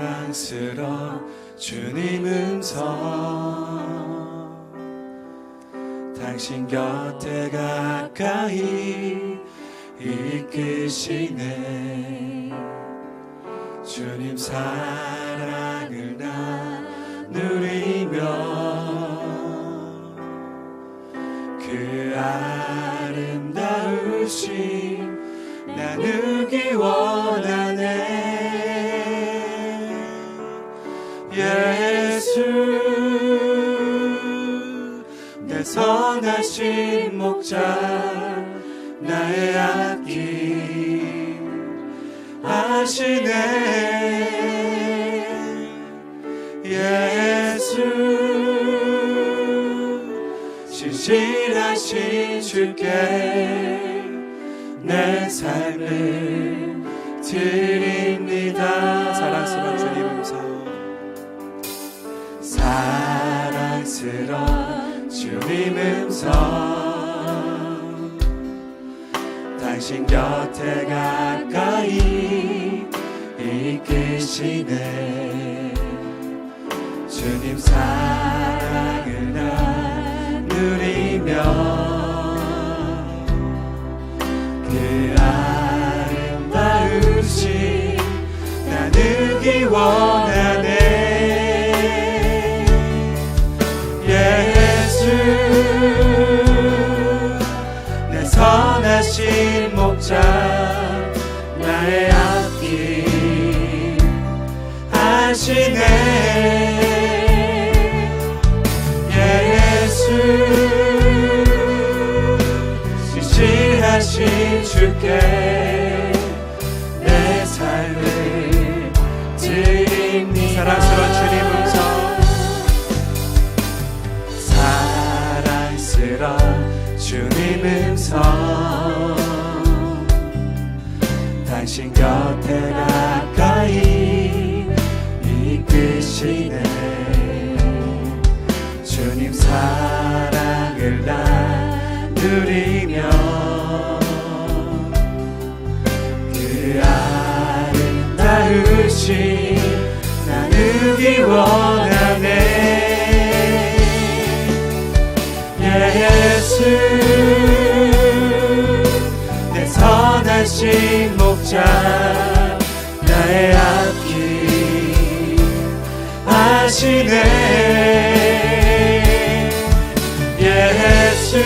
사랑스러운 주님 음성, 당신 곁에 가까이 이끄시네. 주님 사랑을 나누리며 그 아름다우심 나누기 원하네. 예수 내 선하신 목자 나의 앞길 아시네. 예수 신실하신 주께 내 삶을 드립니다. 사랑스러운 주님 음성, 사랑스러운 주님 음성, 당신 곁에 가까이 이끄시네. 주님 사랑을 나누리며 그 아름다우심 나누기 원하네. 예수 내 선하신 목자 나의 앞길 하시네. 예수 신실하신 주께 내 삶을 드립니다. 사랑스러운 주님 음성, 사랑스러운 주님 음성, 당신 곁에 가까이 이끄시네. 주님 사랑을 나누리며 그 아름다우심 나누기 원하네. 예수 내 선하신 목자 나의 앞길 하시네. 예수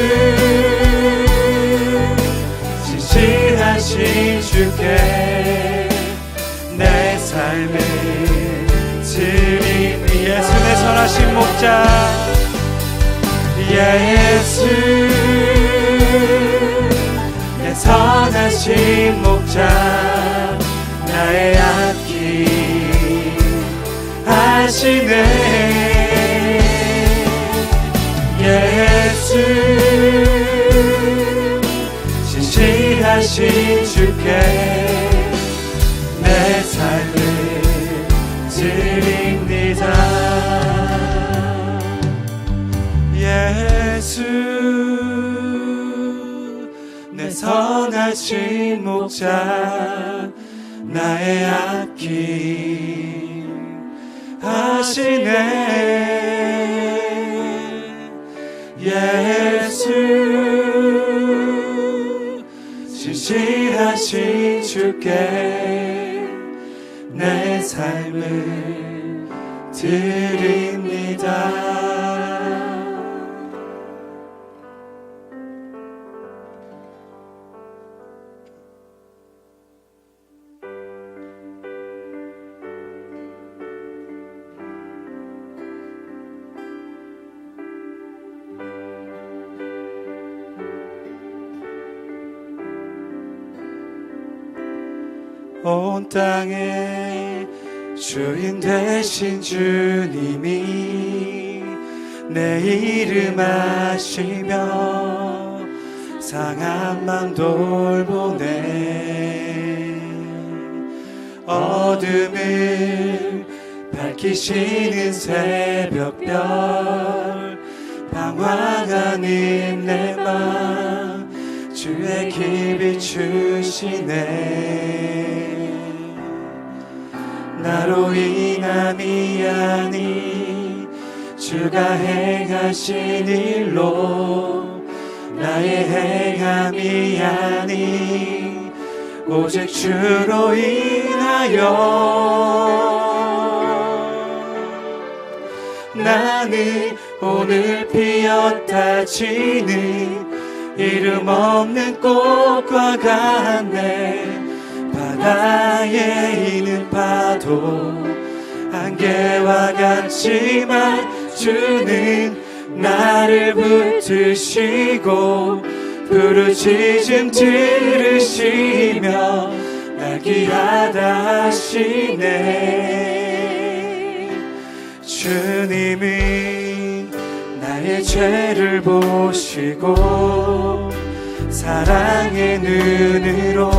신실하신 주께 내 삶을 드립니다. 예수 내 선하신 목자, 예수 내 선하신 목자 나의 앞길 하시네. 예수 신실하신 주께 내 삶을 드립니다. 예수 내 선하신 목자 나의 앞길 하시네. 예수 신실하신 주께 내 삶을 드립니다. 온 땅의 주인 되신 주님이 내 이름 아시며 상한 맘 돌보네. 어둠을 밝히시는 새벽별 방황하는 내 맘 주의 길 비추시네. 나로 인함이 아니 주가 행하신 일로 나의 행함이 아니 오직 주로 인하여 나는 오늘 피었다 지는 이름 없는 꽃과 같네 바다에 있는 파도 안개와 같지만 주는 나를 붙드시고 부르짖음 들으시며 날 귀하다 하시네 주님은 나의 죄를 보시고 사랑의 눈으로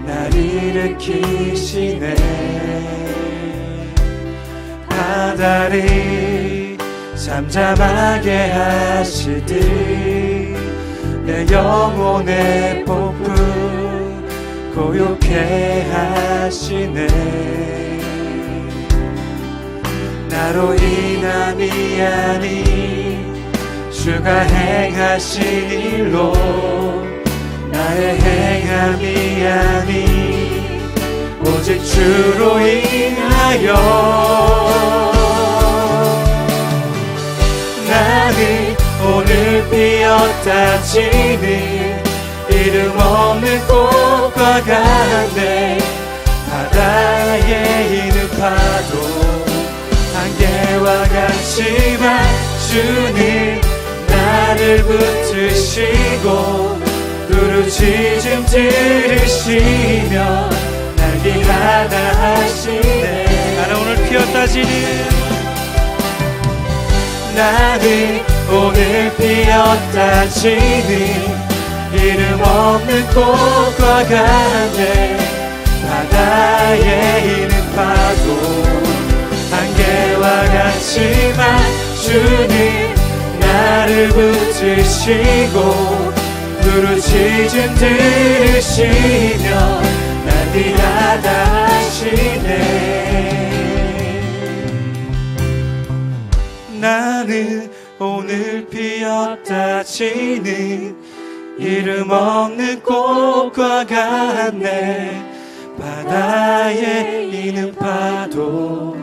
날 일으키시네 바다를 잠잠하게 하시듯 내 영혼의 폭풍 고요케 하시네 나로 인함이 아니 주가 행하신 일로 나의 행함이 아니 오직 주로 인하여 나는 오늘 피었다 지는 이름 없는 꽃과 같네 바다에 있는 파도 안개와 같지만 주는 나를 붙드시고 부르짖음 들으시며 날 귀하다 하시네 나는 오늘 피었다 지는 나는 오늘 피었다 지는 이름 없는 꽃과 같네 바다에 있는 파도 안개와 같지만 주는 나를 붙드시고 부르짖음 들으시며 날 귀하다 하시네 나는 오늘 피었다 지는 이름 없는 꽃과 같네 바다에 있는 파도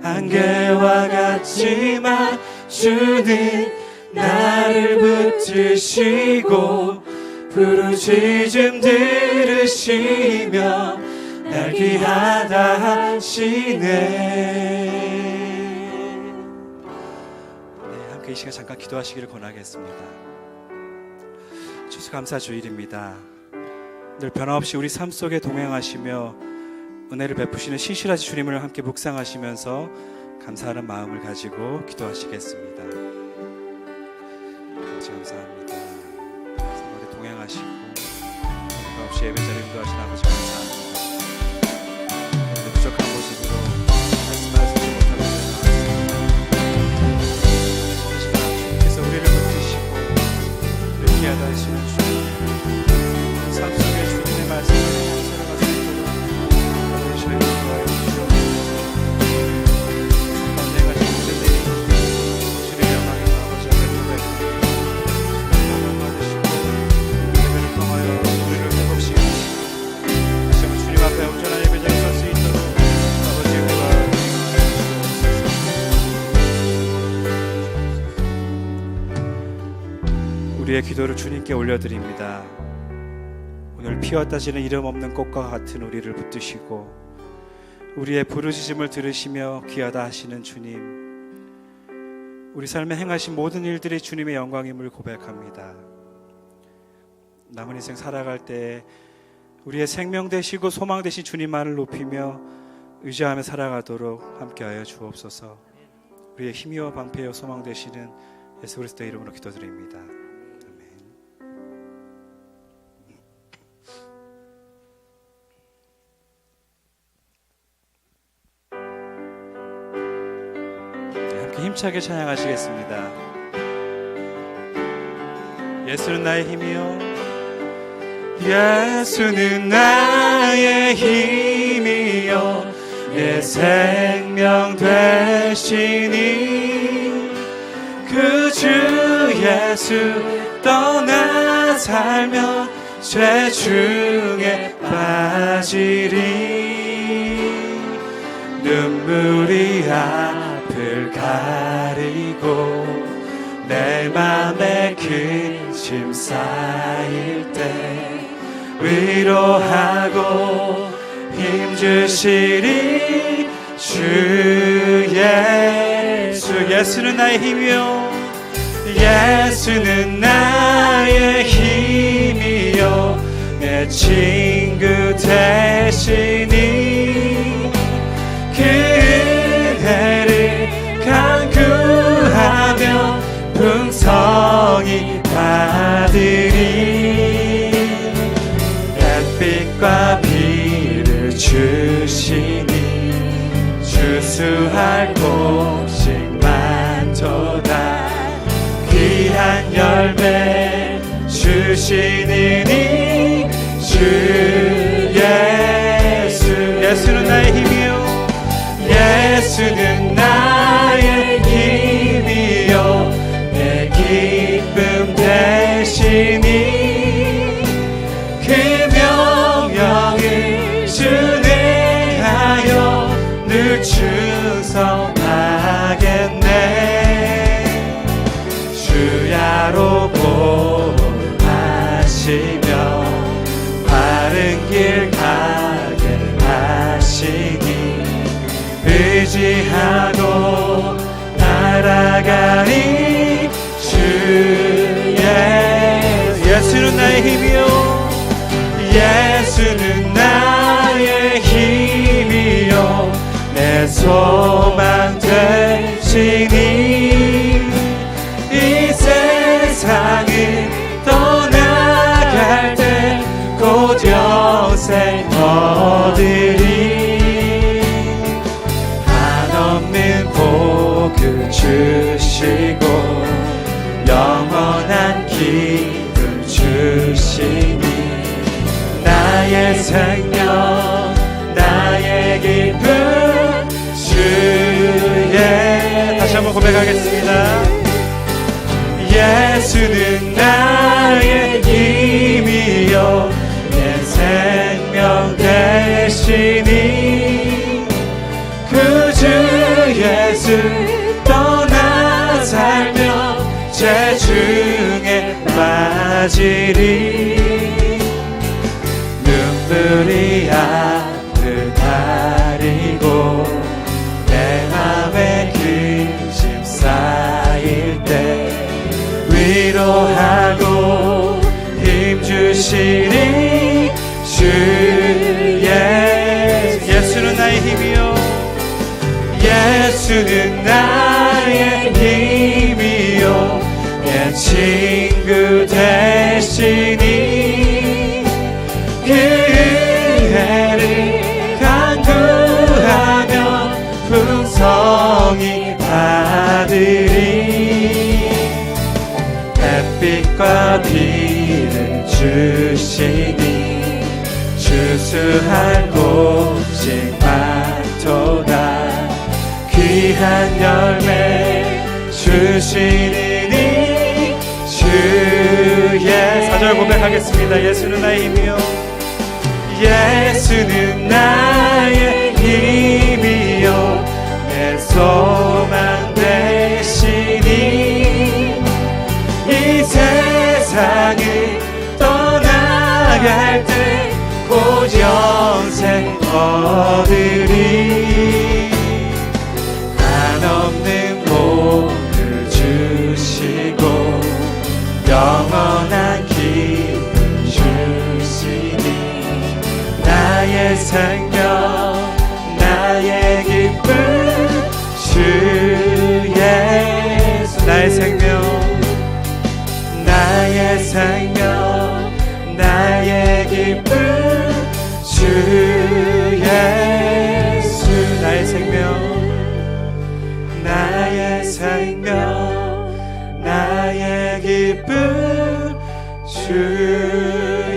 안개와 같지만 주는 나를 붙드시고 부르짖음 들으시며 날 귀하다 하시네 함께 이 시간 잠깐 기도하시기를 권하겠습니다 추수감사 주일입니다 늘 변함없이 우리 삶 속에 동행하시며 은혜를 베푸시는 신실하신 주님을 함께 묵상하시면서 감사하는 마음을 가지고 기도하시겠습니다. 감사합니다. 우리 동행하시고 변함없이 예배자를 인도하신 아버지 감사합니다. 부족한 모습으로 말씀하시지 못하는 이 시간 주님께서 우리를 붙드시고 우리를 귀하다 하시는 주님 삶 속에 주님의 말씀을 살아갈 수 있도록 주님을 도와주시옵소서. 내가 지금 주님의 영광의 아버지 앞에 고백하며 주님의 받으시고 예배를 통하여 우리를 회복시키시고 다시 한번 주님 앞에 온전한 예배자로 설 수 있도록 아버지의 은혜와 주옵소서. 우리의 기도를 주님께 올려드립니다. 오늘 피었다 지는 이름 없는 꽃과 같은 우리를 붙드시고 우리의 부르짖음을 들으시며 귀하다 하시는 주님 우리 삶에 행하신 모든 일들이 주님의 영광임을 고백합니다. 남은 인생 살아갈 때 우리의 생명 되시고 소망 되신 주님만을 높이며 의지하며 살아가도록 함께하여 주옵소서. 우리의 힘이요 방패요 소망 되시는 예수 그리스도의 이름으로 기도드립니다. 힘차게 찬양하시겠습니다. 예수는 나의 힘이요 예수는 나의 힘이요 생명 되시니 그 주 예수 떠나 살면 죄 중에 빠지리. 눈물이 앞을 가리고 내 맘에 근심 쌓일 때 위로하고 힘주시리 주 예수. 예수는 나의 힘이요 예수는 나의 힘이요 내 친구 되시니 그 은혜를 간구하며 풍성히 받으리. 햇빛과 비를 주시니 주수할 곡식 많도다. 귀한 열매 주시니 주 예수. 예수는 나의 힘이요 예수는 나의 힘이요 내 기쁨 되시니 그 명령을 순행하여 늘 충성하겠네. 주야로 보호하시며 바른 길 가게 하시니 의지하고 날아가니 주 예수는 나의 힘이요 예수는 나의 힘이요 내 소망 되시니 이 세상을 떠나갈 때 곧 영생 얻으리. 한없는 복을 주시고 영원한 기쁨 주시니 나의 생명 나의 기쁨 주의. 다시 한번 고백하겠습니다. 예수는 나의 힘이요 내 생명 되시니 그 주 예수 떠나 살며 죄 중에 빠지리. 눈물이 앞을 가리고 내 맘에 근심 쌓일 때 위로하고 힘주시니 주 예수는 나의 힘이요 예수는 나의 힘이요 내 친구 되시니 그 은혜를 간구하며 풍성히 받으리. 햇빛과 비를 주시니 주수할 곡식 많도다. 귀한 열매 주시니 주의. 4절 고백하겠습니다. 예수는 나의 힘이요 예수는 나의 힘이요 내 소망 되시니 이 세상을 떠나갈 때 곧 영생 얻으리. 한없는 복을 주시고 영원한 기쁨 주시니 나의 생명 나의 기쁨 주 예수. 나의 생명 나의 생명 나의 기쁨 주 예수. 나의 생명 나의 생명 나의 기쁨 주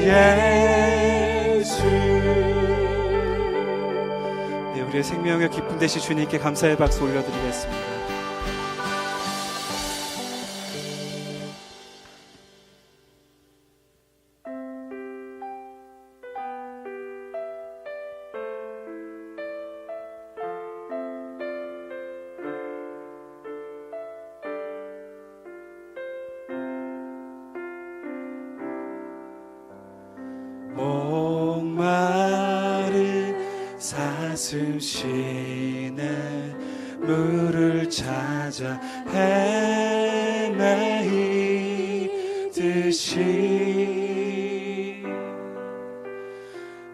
예수. 우리의 생명의 깊은 되신 주님께 감사의 박수 올려드리겠습니다. 목마른 사슴 시내 물을 찾아 헤매이듯이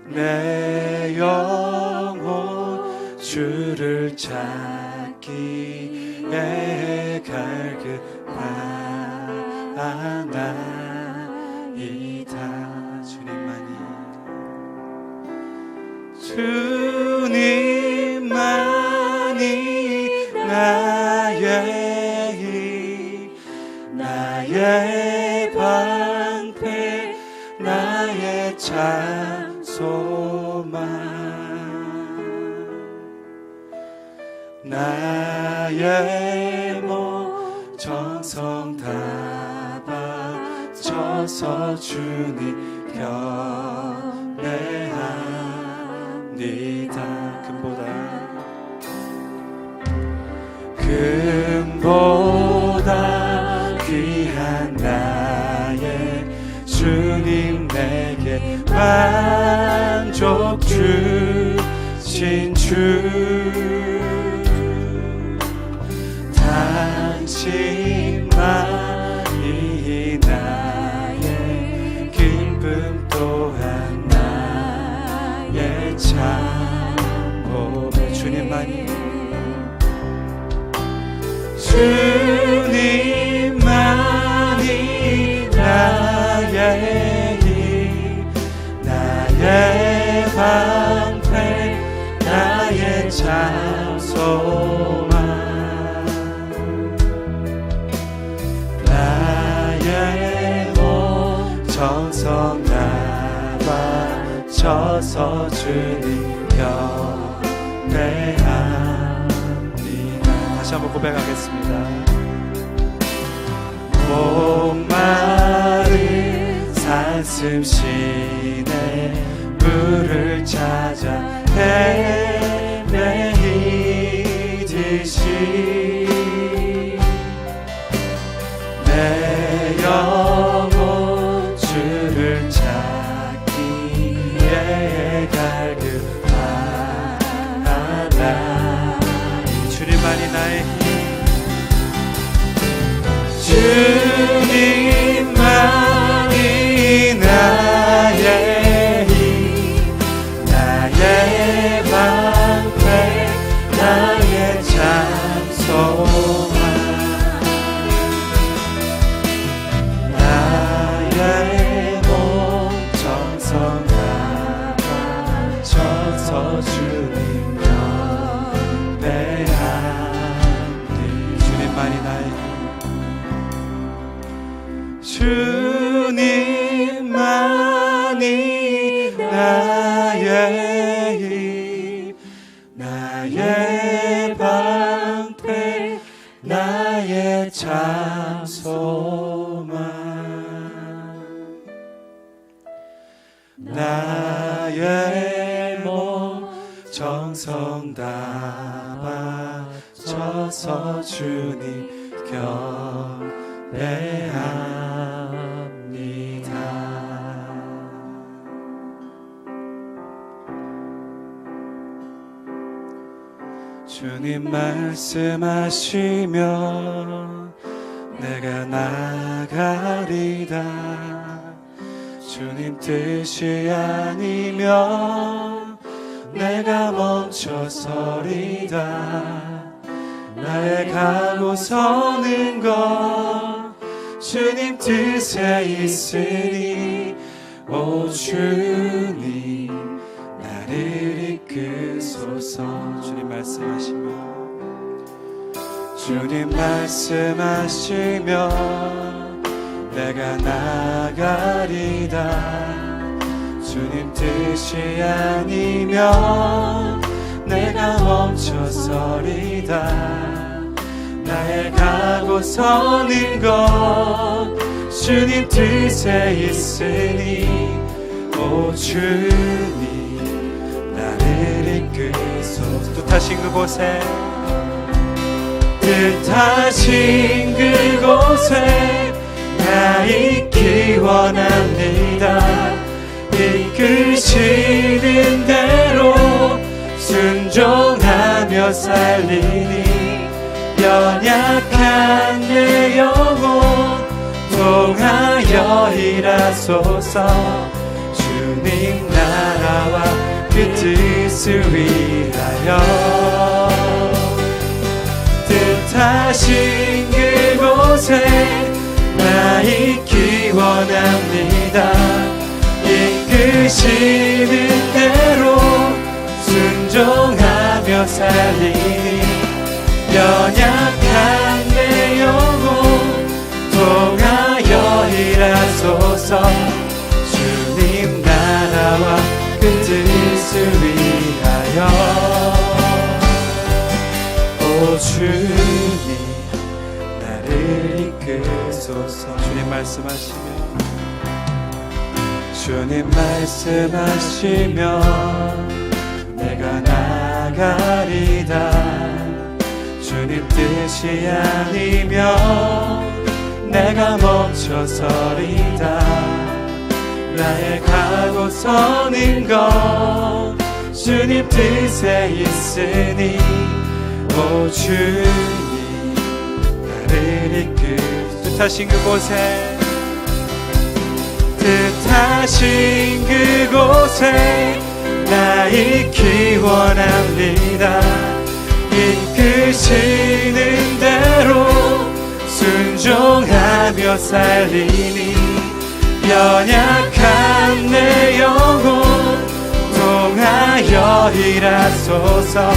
내 영혼 주를 찾기에 갈급하나이다. 주님만이 나의 방패 나의 참 소망 나의 몸 정성 다 바쳐서 주님 경배합니다. 금보다 귀한 나의 주님 내게 만족 주신 주 당신만이 나의 기쁨 또한 나의 참복의 주님만이 주님만이 나의 힘 나의 방패 나의 참 소망 나의 몸 정성 다 바쳐서 주님 경배합니다. 다시 한번 고백하겠습니다. 목마른 사슴 시내 물을 찾아 헤매이듯이 내 영혼 주를 찾기에 갈급하나 주님만이 나의 힘 주님만이 나의 힘 나의 방패 나의 참 소망 나의 몸 정성 다 바쳐서 주님 경배합니다. 주님만이 나의 주님만이 나의 힘 나의 방패 나의 참 소망 나의 몸 정성 다 바쳐서 주님 경배합니다. 주님 말씀하시면 내가 나가리다. 주님 뜻이 아니면 내가 멈춰서리다. 나의 가고 서는 것 주님 뜻에 있으니 오 주님 나를 이끄소서. 주님 말씀하시면 주님 말씀하시면 내가 나가리다. 주님 뜻이 아니면 내가 내가 멈춰서리다. 나의 가고 서는 것 주님 뜻에 있으니 오 주님 나를 이끄소서. 뜻하신 그곳에 뜻하신 그곳에 나 있기 원합니다. 이끄시는 대로 순종하며 살리니 연약한 내 영혼 통하여 일하소서. 주님 나라와 그 뜻을 위하여 뜻하신 그곳에 나 있기 원합니다. 이끄시는 대로 순종하며 살리니 연약한 내 영혼 통하여 일하소서. 주님 나라와 그 뜻을 위하여 오 주님 나를 이끄소서. 주님 말씀하시며 주님 말씀하시면 내가 나가리다. 주님 뜻이 아니면 내가 멈춰서리다. 나의 가고 서는 것 주님 뜻에 있으니 오 주님 나를 이끌 뜻하신 그곳에 뜻하신 그곳에 나 있기 원합니다. 이끄시는 대로 순종하며 살리니 연약한 내 영혼 통하여 일하소서.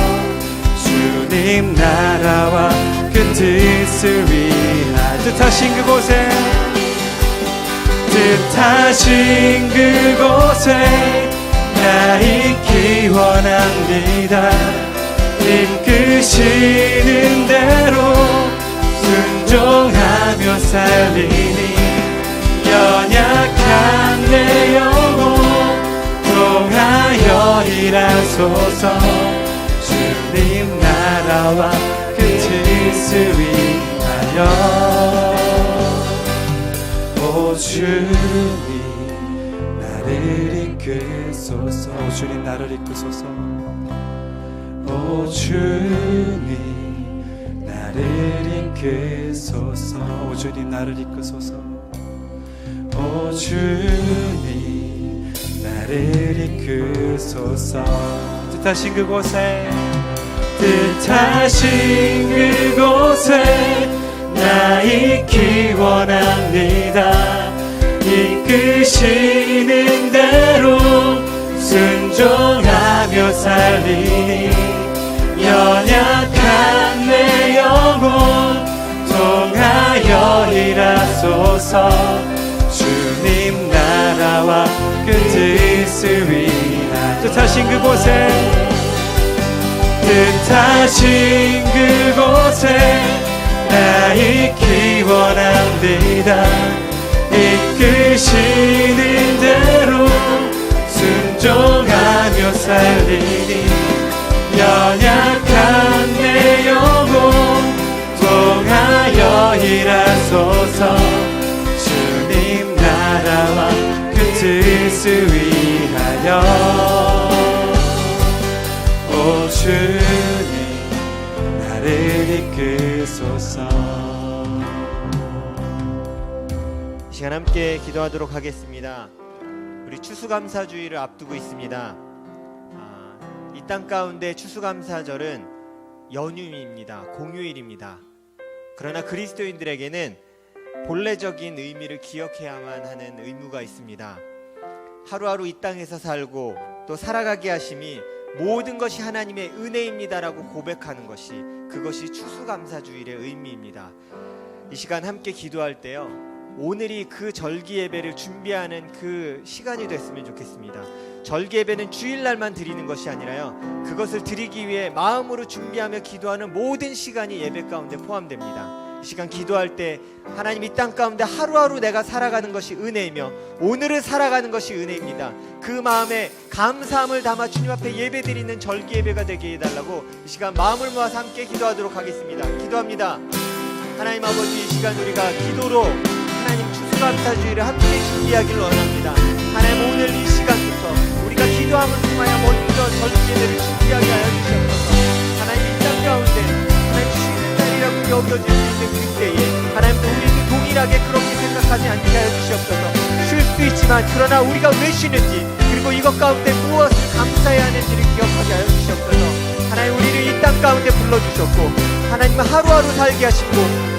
주님 나라와 그 뜻을 위하여 뜻하신 그곳에 뜻하신 그곳에 나 있기 원합니다. 이끄시는 대로 순종하며 살리니 연약한 내 영혼 통하여 일하소서. 주님 나라와 그 뜻을 위하여 오 주님 나를 이끄소서. 오 주님 나를 이끄소서. 오 주님 나를 이끄소서. 오 주님 나를 이끄소서. 오 주님 나를 이끄소서. 뜻하신 그곳에 뜻하신 그곳에 나 있기 원합니다. 이끄시는 대로 순종하며 살리니 연약한 내 영혼 통하여 일하소서. 주님 나라와 그 뜻을 위하여 뜻하신 그곳에 뜻하신 그곳에 나 있기 원합니다. 이끄시는 대로 순종하며 살리니 연약한 내 영혼 통하여 일하소서. 주님 나라와 그 뜻을 위하여 오 주님 나를 이끄소서. 이 시간 함께 기도하도록 하겠습니다. 우리 추수감사주의를 앞두고 있습니다. 이 땅 가운데 추수감사절은 연휴입니다. 공휴일입니다. 그러나 그리스도인들에게는 본래적인 의미를 기억해야만 하는 의무가 있습니다. 하루하루 이 땅에서 살고 또 살아가게 하심이 모든 것이 하나님의 은혜입니다라고 고백하는 것이 그것이 추수감사주일의 의미입니다. 이 시간 함께 기도할 때요 오늘이 그 절기 예배를 준비하는 그 시간이 됐으면 좋겠습니다. 절기 예배는 주일날만 드리는 것이 아니라요, 그것을 드리기 위해 마음으로 준비하며 기도하는 모든 시간이 예배 가운데 포함됩니다. 이 시간 기도할 때 하나님, 이 땅 가운데 하루하루 내가 살아가는 것이 은혜이며 오늘을 살아가는 것이 은혜입니다. 그 마음에 감사함을 담아 주님 앞에 예배드리는 절기 예배가 되게 해달라고 이 시간 마음을 모아서 함께 기도하도록 하겠습니다. 기도합니다. 하나님 아버지, 이 시간 우리가 기도로 하나님 추수감사주의를 함께 준비하기를 원합니다. 하나님, 오늘 이 시간부터 우리가 기도함을 통하여 먼저 절기 예배를 준비하게 하여 주시옵소서. 하나님, 이 땅 가운데 하나님 쉬는 날이라고 여겨질 수 있는 그때에 하나님도 우리도 동일하게 그렇게 생각하지 않게 하여 주시옵소서. 쉴 수 있지만 그러나 우리가 왜 쉬는지, 그리고 이것 가운데 무엇을 감사해야 하는지를 기억하게 하여 주시옵소서. 하나님, 우리를 이 땅 가운데 불러주셨고 하나님은 하루하루 살게 하시고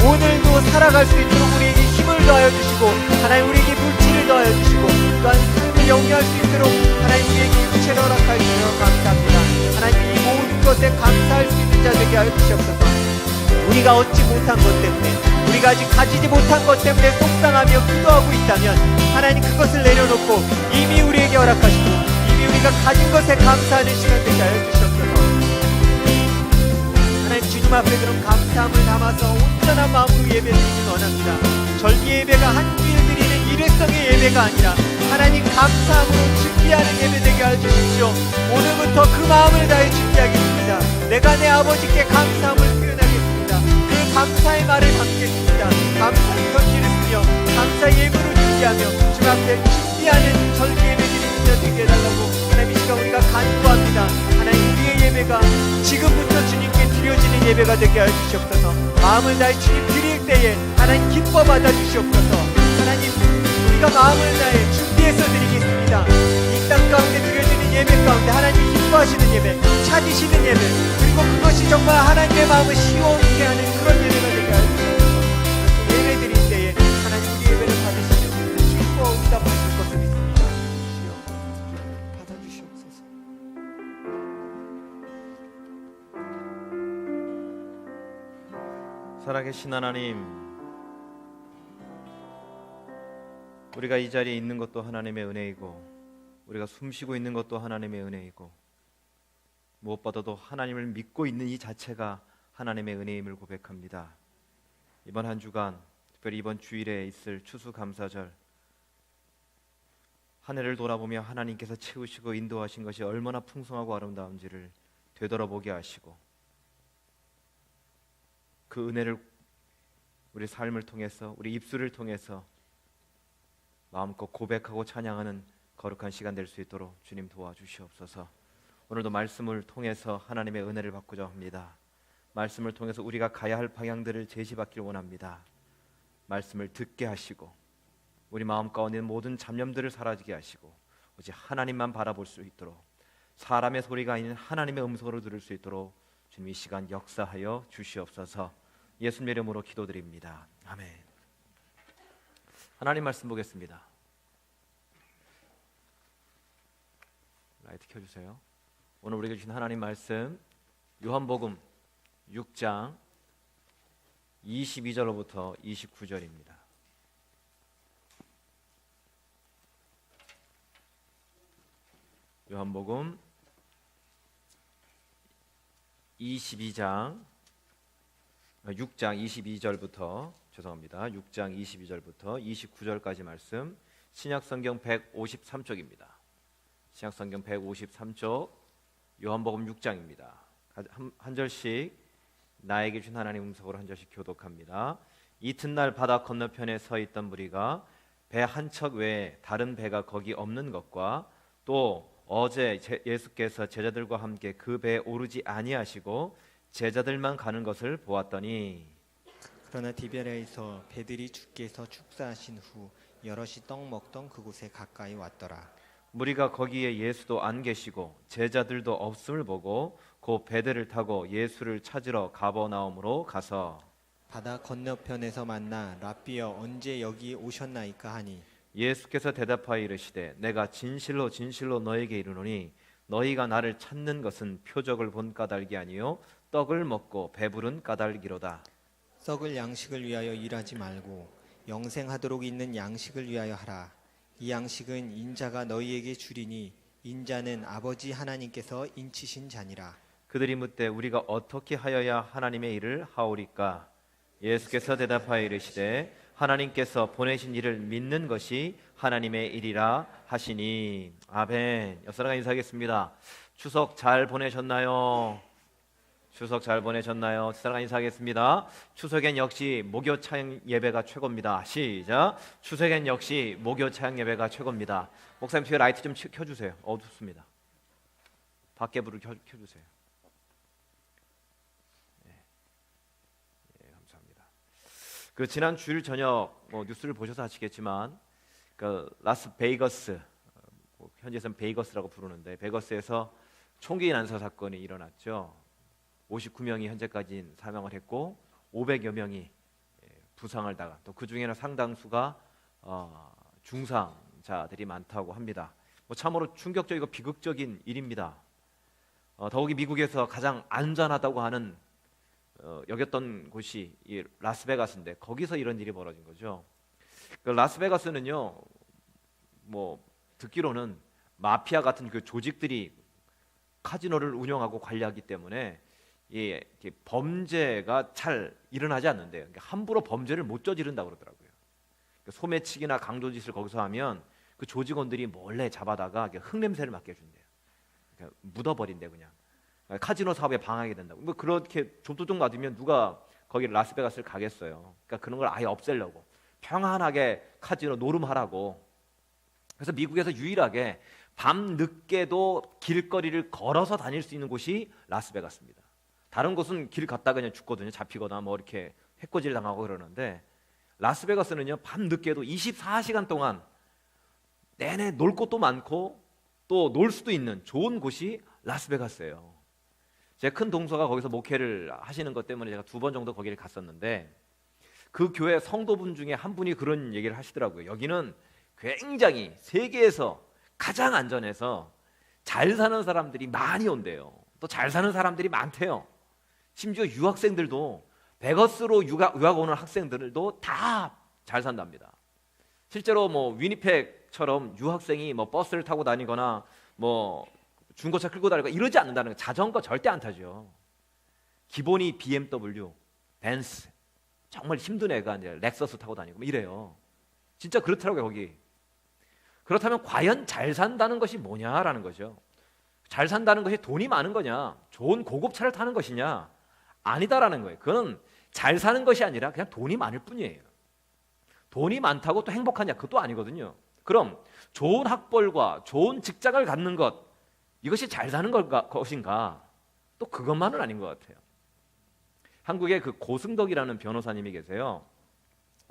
오늘도 살아갈 수 있도록 우리에게 힘을 더하여 주시고 하나님, 우리에게 물질을 더하여 주시고 또한 삶을 영위할 수 있도록 하나님, 우리에게 육체를 허락하여 주셔서 감사합니다. 하나님, 이 모든 것에 감사할 수 있는 자 되게 하여 주시옵소서. 우리가 얻지 못한 것 때문에, 우리가 아직 가지지 못한 것 때문에 속상하며 기도하고 있다면 하나님, 그것을 내려놓고 이미 우리에게 허락하시고 이미 우리가 가진 것에 감사하는 시간 되게 하여 주시옵소서. 하나님, 주님 앞에 그런 감사함을 담아서 온전한 마음으로 예배드리길 원합니다. 절기 예배가 한 주일 드리는 일회성의 예배가 아니라 하나님, 감사함으로 준비하는 예배 되게 하여 주십시오. 오늘부터 그 마음을 다해 준비하겠습니다. 내가 내 아버지께 감사함을 표현하겠습니다. 그 감사의 말을 담겠습니다. 감사의 편지를 쓰며 감사 예물을 준비하며 주님 앞에 준비하는 절기 예배 드리는 자 되게 해달라고 하나님, 이 시간 우리가 간구합니다. 하나님, 우리의 예배가 지금부터 주님께 드려지는 예배가 되게 하여 주시옵소서. 마음을 다해 주님 드릴 때에 하나님 기뻐 받아 주시옵소서. 하나님, 우리가 마음을 다해 준비해서 드리겠습니다. 이 땅 가운데 드려지는 예배 가운데 하나님 기뻐하시는 예배, 찾으시는 예배, 그리고 그것이 정말 하나님의 마음을 시원케 하는 그런 예배가 되게 하여 주시옵소서. 예배 드릴 때에 하나님, 우리 예배를 받으시면 기뻐 응답하실 것을 믿습니다. 주여, 받아주시옵소서. 살아계신 하나님, 우리가 이 자리에 있는 것도 하나님의 은혜이고 우리가 숨쉬고 있는 것도 하나님의 은혜이고 무엇보다도 하나님을 믿고 있는 이 자체가 하나님의 은혜임을 고백합니다. 이번 한 주간, 특별히 이번 주일에 있을 추수감사절, 한 해를 돌아보며 하나님께서 채우시고 인도하신 것이 얼마나 풍성하고 아름다운지를 되돌아보게 하시고 그 은혜를 우리 삶을 통해서, 우리 입술을 통해서 마음껏 고백하고 찬양하는 거룩한 시간 될 수 있도록 주님 도와주시옵소서. 오늘도 말씀을 통해서 하나님의 은혜를 받고자 합니다. 말씀을 통해서 우리가 가야 할 방향들을 제시받길 원합니다. 말씀을 듣게 하시고 우리 마음 가운데 있는 모든 잡념들을 사라지게 하시고 오직 하나님만 바라볼 수 있도록, 사람의 소리가 아닌 하나님의 음성으로 들을 수 있도록 주님 이 시간 역사하여 주시옵소서. 예수님의 이름으로 기도드립니다. 아멘. 하나님 말씀 보겠습니다. 라이트 켜주세요. 오늘 우리에게 주신 하나님 말씀, 요한복음 6장 22절로부터 29절입니다. 요한복음 6장 22절부터 6장 22절부터 29절까지 말씀, 신약성경 153쪽입니다. 신약성경 153쪽 요한복음 6장입니다. 한 절씩 나에게 준 하나님 음성으로 한 절씩 교독합니다. 이튿날 바다 건너편에 서 있던 무리가 배 한 척 외에 다른 배가 거기 없는 것과 또 어제 예수께서 제자들과 함께 그 배에 오르지 아니하시고 제자들만 가는 것을 보았더니, 그러나 디베레에서 배들이 주께서 축사하신 후 여럿이 떡 먹던 그곳에 가까이 왔더라. 무리가 거기에 예수도 안 계시고 제자들도 없음을 보고 곧 배들을 타고 예수를 찾으러 가버나움으로 가서 바다 건너편에서 만나 랍비여 언제 여기 오셨나이까 하니, 예수께서 대답하여 이르시되 내가 진실로 진실로 너에게 이르노니 너희가 나를 찾는 것은 표적을 본 까닭이 아니요 떡을 먹고 배부른 까닭이로다. 썩을 양식을 위하여 일하지 말고 영생하도록 있는 양식을 위하여 하라. 이 양식은 인자가 너희에게 주리니 인자는 아버지 하나님께서 인치신 자니라. 그들이 묻되 우리가 어떻게 하여야 하나님의 일을 하오리까? 예수께서 대답하여 이르시되 하나님께서 보내신 일을 믿는 것이 하나님의 일이라 하시니. 아멘. 옆사람과 인사하겠습니다. 추석 잘 보내셨나요? 추석 잘 보내셨나요? 옆사람과 인사하겠습니다. 추석엔 역시 목요 차영 예배가 최고입니다. 시작. 추석엔 역시 목요 차영 예배가 최고입니다. 목사님 뒤에 라이트 좀 켜주세요. 어둡습니다. 밖에 불을 켜주세요. 그 지난 주일 저녁 뉴스를 보셔서 아시겠지만 그 라스베이거스, 현지에서는 베이거스라고 부르는데 베거스에서 총기 난사 사건이 일어났죠. 59명이 현재까지 사망을 했고 500여 명이 부상을 당한, 또 그 중에는 상당수가 중상자들이 많다고 합니다. 참으로 충격적이고 비극적인 일입니다. 더욱이 미국에서 가장 안전하다고 하는 여겼던 곳이 이 라스베가스인데 거기서 이런 일이 벌어진 거죠. 그 라스베가스는요, 듣기로는 마피아 같은 그 조직들이 카지노를 운영하고 관리하기 때문에 이 범죄가 잘 일어나지 않는데요. 그러니까 함부로 범죄를 못 저지른다고 그러더라고요. 소매치기나 강도짓을 거기서 하면 그 조직원들이 몰래 잡아다가 흙냄새를 맡게 해준대요. 그러니까 묻어버린대 그냥. 카지노 사업에 방해하게 된다고. 그렇게 좀도둑 맞으면 누가 거기 라스베가스를 가겠어요. 그러니까 그런 걸 아예 없애려고 평안하게 카지노 노름하라고. 그래서 미국에서 유일하게 밤 늦게도 길거리를 걸어서 다닐 수 있는 곳이 라스베가스입니다. 다른 곳은 길 갔다가 그냥 죽거든요. 잡히거나 이렇게 해코지를 당하고 그러는데 라스베가스는요, 밤 늦게도 24시간 동안 내내 놀 곳도 많고 또 놀 수도 있는 좋은 곳이 라스베가스예요. 제 큰 동서가 거기서 목회를 하시는 것 때문에 제가 2번 정도 거기를 갔었는데 그 교회 성도분 중에 한 분이 그런 얘기를 하시더라고요. 여기는 굉장히 세계에서 가장 안전해서 잘 사는 사람들이 많이 온대요. 또 잘 사는 사람들이 많대요. 심지어 유학생들도 베거스로 유학 오는 학생들도 다 잘 산답니다. 실제로 위니펙처럼 유학생이 버스를 타고 다니거나 중고차 끌고 다니고 이러지 않는다는 거예요. 자전거 절대 안 타죠. 기본이 BMW, 벤츠, 정말 힘든 애가 이제 렉서스 타고 다니고 이래요. 진짜 그렇더라고요 거기. 그렇다면 과연 잘 산다는 것이 뭐냐라는 거죠. 잘 산다는 것이 돈이 많은 거냐, 좋은 고급차를 타는 것이냐, 아니다라는 거예요. 그거는 잘 사는 것이 아니라 그냥 돈이 많을 뿐이에요. 돈이 많다고 또 행복하냐, 그것도 아니거든요. 그럼 좋은 학벌과 좋은 직장을 갖는 것, 이것이 잘 사는 것인가? 또 그것만은 아닌 것 같아요. 한국에 그 고승덕이라는 변호사님이 계세요.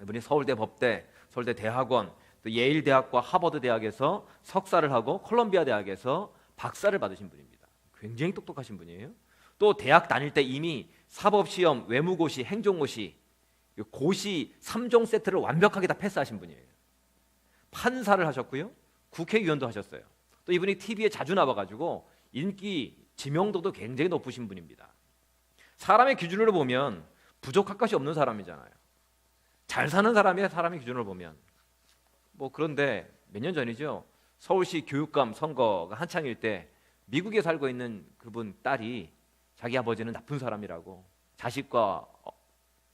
이분이 서울대 법대, 서울대 대학원, 또 예일 대학과 하버드 대학에서 석사를 하고 콜롬비아 대학에서 박사를 받으신 분입니다. 굉장히 똑똑하신 분이에요. 또 대학 다닐 때 이미 사법시험, 외무고시, 행정고시, 고시 3종 세트를 완벽하게 다 패스하신 분이에요. 판사를 하셨고요, 국회의원도 하셨어요. 또 이분이 TV에 자주 나와가지고 인기, 지명도도 굉장히 높으신 분입니다. 사람의 기준으로 보면 부족할 것이 없는 사람이잖아요. 잘 사는 사람의 기준으로 보면. 그런데 몇 년 전이죠. 서울시 교육감 선거가 한창일 때 미국에 살고 있는 그분 딸이 자기 아버지는 나쁜 사람이라고, 자식과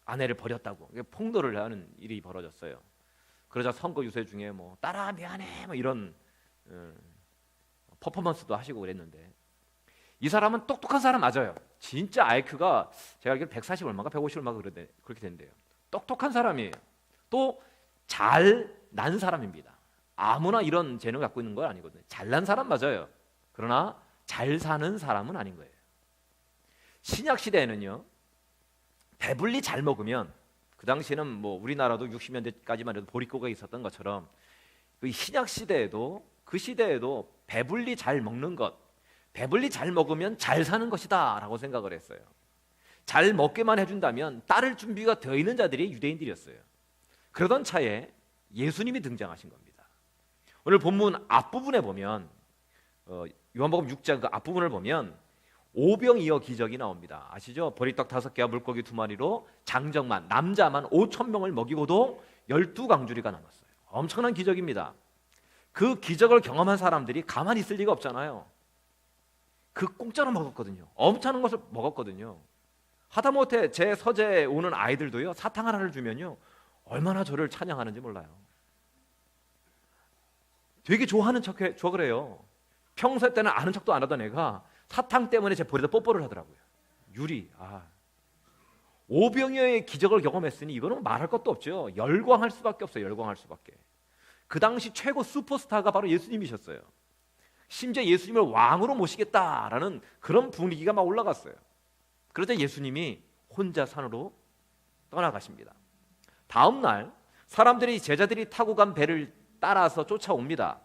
아내를 버렸다고 폭로를 하는 일이 벌어졌어요. 그러자 선거 유세 중에 딸아 미안해 이런 퍼포먼스도 하시고 그랬는데, 이 사람은 똑똑한 사람 맞아요. 진짜 IQ가 제가 알기로 140 얼마가 150 얼마가 그렇게 된대요. 똑똑한 사람이에요. 또 잘 난 사람입니다. 아무나 이런 재능을 갖고 있는 건 아니거든요. 잘난 사람 맞아요. 그러나 잘 사는 사람은 아닌 거예요. 신약 시대에는요, 배불리 잘 먹으면, 그 당시에는 우리나라도 60년대까지만 해도 보릿고가 있었던 것처럼 그 신약 시대에도, 그 시대에도 배불리 잘 먹는 것, 배불리 잘 먹으면 잘 사는 것이다 라고 생각을 했어요. 잘 먹게만 해준다면 따를 준비가 되어 있는 자들이 유대인들이었어요. 그러던 차에 예수님이 등장하신 겁니다. 오늘 본문 앞부분에 보면 요한복음 6장 그 앞부분을 보면 오병이어 기적이 나옵니다. 아시죠? 보리떡 5개와 물고기 2마리로 장정만, 남자만 5,000명을 먹이고도 12강주리가 남았어요. 엄청난 기적입니다. 그 기적을 경험한 사람들이 가만히 있을 리가 없잖아요. 그 공짜로 먹었거든요. 엄청난 것을 먹었거든요. 하다못해 제 서재에 오는 아이들도요, 사탕 하나를 주면요 얼마나 저를 찬양하는지 몰라요. 되게 좋아하는 척을 해요. 평소 때는 아는 척도 안 하던 애가 사탕 때문에 제 볼에다 뽀뽀를 하더라고요. 유리. 오병이어의 기적을 경험했으니 이거는 말할 것도 없죠. 열광할 수밖에 없어요. 열광할 수밖에. 그 당시 최고 슈퍼스타가 바로 예수님이셨어요. 심지어 예수님을 왕으로 모시겠다라는 그런 분위기가 막 올라갔어요. 그러자 예수님이 혼자 산으로 떠나가십니다. 다음 날 사람들이, 제자들이 타고 간 배를 따라서 쫓아옵니다.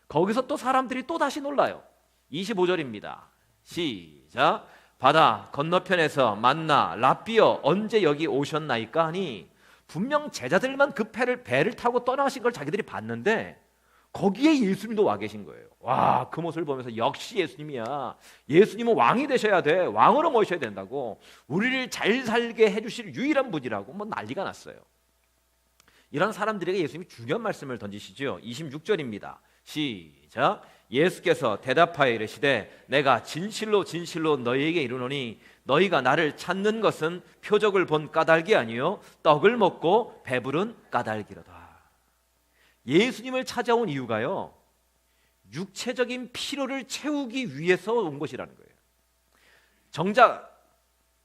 거기서 또 사람들이 또 다시 놀라요. 25절입니다. 시작. 바다 건너편에서 만나 랍비여 언제 여기 오셨나이까 하니, 분명 제자들만 그 배를 타고 떠나신 걸 자기들이 봤는데 거기에 예수님도 와 계신 거예요. 와, 그 모습을 보면서 역시 예수님이야. 예수님은 왕이 되셔야 돼. 왕으로 모셔야 된다고. 우리를 잘 살게 해주실 유일한 분이라고 뭐 난리가 났어요. 이런 사람들에게 예수님이 중요한 말씀을 던지시죠. 26절입니다. 시작. 예수께서 대답하여 이르시되 내가 진실로 진실로 너희에게 이르노니 너희가 나를 찾는 것은 표적을 본 까닭이 아니요 떡을 먹고 배부른 까닭이로다. 예수님을 찾아온 이유가요, 육체적인 필요를 채우기 위해서 온 것이라는 거예요. 정작